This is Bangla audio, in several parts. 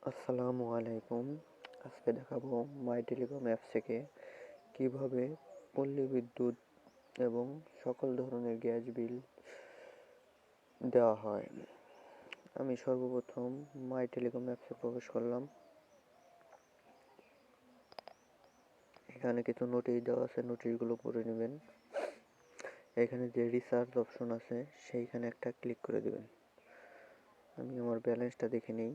আসসালামু আলাইকুম। আজকে দেখাবো মাই টেলিকম অ্যাপ থেকে কিভাবে পল্লী বিদ্যুৎ এবং সকল ধরনের গ্যাস বিল দেওয়া হয়। আমি সর্বপ্রথম মাই টেলিকম অ্যাপসে প্রবেশ করলাম। এখানে কিছু নোটিশ দেওয়া আছে, নোটিশগুলো পড়ে নেবেন। এখানে যে রিচার্জ অপশন আছে সেইখানে একটা ক্লিক করে দেবেন। আমি আমার ব্যালেন্সটা দেখে নিই।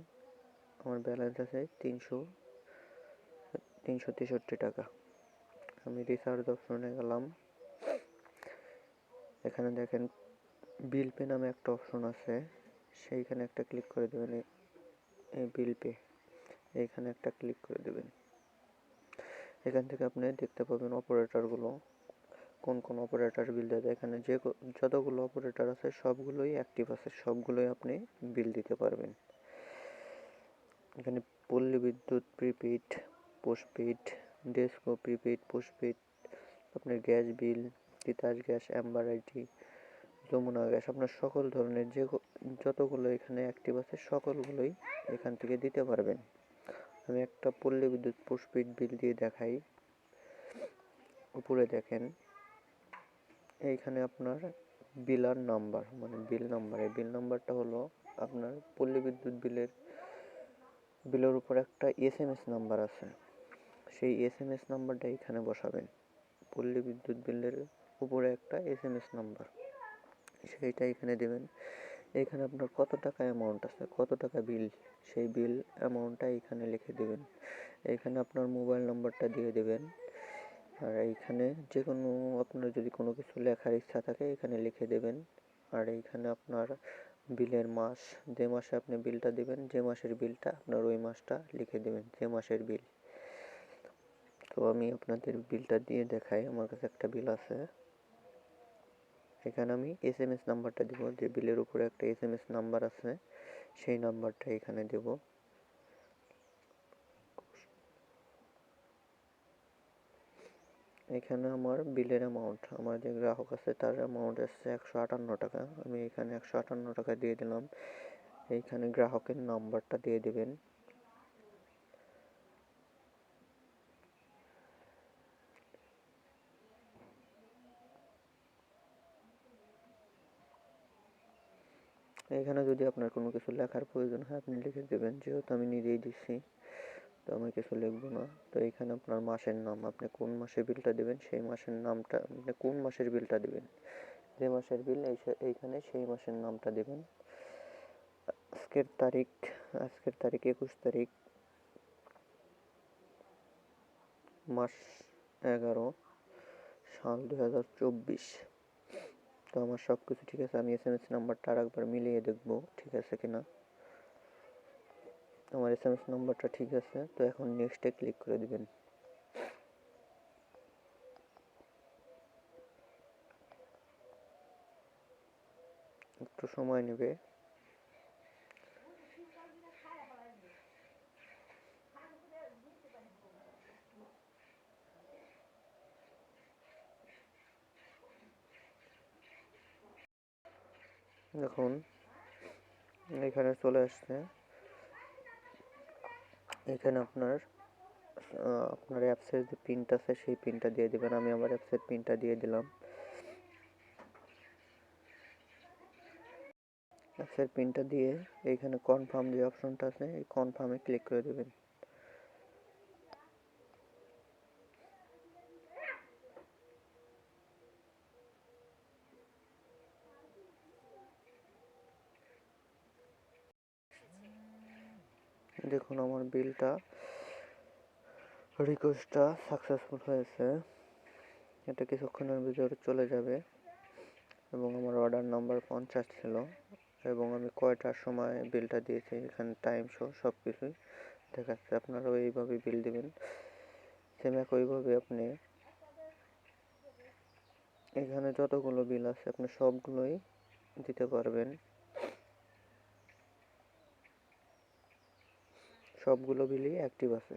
আমার ব্যালেন্স আছে 363 টাকা। আমি রিচার্জ অপশনে গেলাম। এখানে দেখেন বিল পে নামে একটা অপশন আছে, সেইখানে একটা ক্লিক করে দেবেন। এই বিল পে এইখানে একটা ক্লিক করে দেবেন। এখান থেকে আপনি দেখতে পাবেন অপারেটরগুলো, কোন কোন অপারেটর বিল দেয়। এখানে যতগুলো অপারেটর আছে সবগুলোই অ্যাক্টিভ আছে, সবগুলোই আপনি বিল দিতে পারবেন। এখানে Palli Bidyut prepaid, postpaid, DESCO prepaid, postpaid, আপনার gas bill, Titas gas, Amber IT, Jamuna gas, আপনার সকল ধরনের যতগুলো এখানে অ্যাক্টিভ আছে সকলগুলোই এখান থেকে দিতে পারবেন। আমি একটা পল্লী বিদ্যুৎ পোস্টপেইড বিল দিয়ে দেখাই। উপরে দেখেন এইখানে আপনার বিলার নাম্বার, মানে বিল নাম্বার, এই বিল নাম্বারটা হলো আপনার পল্লী বিদ্যুৎ বিলের উপর একটা SMS নাম্বার আছে, সেই SMS নাম্বারটা এখানে বসাবেন। পল্লী বিদ্যুৎ বিলের উপরে একটা SMS নাম্বার, সেইটা এখানে দেবেন। এখানে আপনার কত টাকা অ্যামাউন্ট আছে, কত টাকা বিল, সেই বিল অ্যামাউন্টটা এখানে লিখে দেবেন। এখানে আপনার মোবাইল নাম্বারটা দিয়ে দেবেন। আর এইখানে যে কোনো আপনার যদি কোনো কিছু লেখার ইচ্ছা থাকে এখানে লিখে দেবেন। আর এইখানে আপনার বিলের মাস, যে মাসে আপনি বিলটা দেবেন, যে মাসের বিলটা আপনার ওই মাসটা লিখে দেবেন, যে মাসের বিল। তো আমি আপনাদের বিলটা দিয়ে দেখাই। আমার কাছে একটা বিল আছে, এখানে আমি SMS নাম্বারটা দেব, যে বিলের উপরে একটা SMS নাম্বার আছে সেই নাম্বারটা এখানে দেব। এখানে আমার বিলের অ্যামাউন্ট, আমার যে গ্রাহক আছে তার অ্যামাউন্ট আসছে 158 টাকা। আমি এখানে 158 টাকা দিয়ে দিলাম। এইখানে গ্রাহকের নাম্বারটা দিয়ে দেবেন। এখানে যদি আপনার কোনো কিছু লেখার প্রয়োজন হয় আপনি লিখে দেবেন, যেহেতু আমি নিজেই দিচ্ছি তো আমি কিছু লিখবো না। তো এখানে আপনার মাসের নাম, আপনি কোন মাসে বিলটা দেবেন সেই মাসের নামটা, আপনি কোন মাসের বিলটা দেবেন, যে মাসের বিল এইখানে সেই মাসের নামটা দেবেন। আজকের তারিখ 21 তারিখ, মাস 11, সাল 2024। তো আমার সব কিছু ঠিক আছে। আমি SMS নাম্বারটা আর একবার মিলিয়ে দেখবো ঠিক আছে কিনা। আমার SMS নাম্বারটা ঠিক আছে, তো এখন নেক্সটে ক্লিক করে দিবেন। একটু সময় নেবে। দেখুন এখানে চলে আসছে। এখানে আপনার অ্যাপসের যে পিনটা আছে সেই পিনটা দিয়ে দেবেন। আমি আমার অ্যাপসের পিনটা দিয়ে দিলাম। অ্যাপসের পিনটা দিয়ে এইখানে কনফার্ম যে অপশনটা আছে এই কনফার্মে ক্লিক করে দেবেন। দেখুন আমার বিলটা রিকোয়েস্টটা সাকসেসফুল হয়েছে। এটা কিছুক্ষণের ভিতরে চলে যাবে। এবং আমার অর্ডার নাম্বার 50 ছিল এবং আমি কয়টার সময় বিলটা দিয়েছি এখানে টাইম শো সব কিছুই দেখাচ্ছে। আপনারাও এইভাবে বিল দেবেন। সেম একইভাবে আপনি এখানে যতগুলো বিল আছে আপনি সবগুলোই দিতে পারবেন। সবগুলো বিলই অ্যাক্টিভ আছে।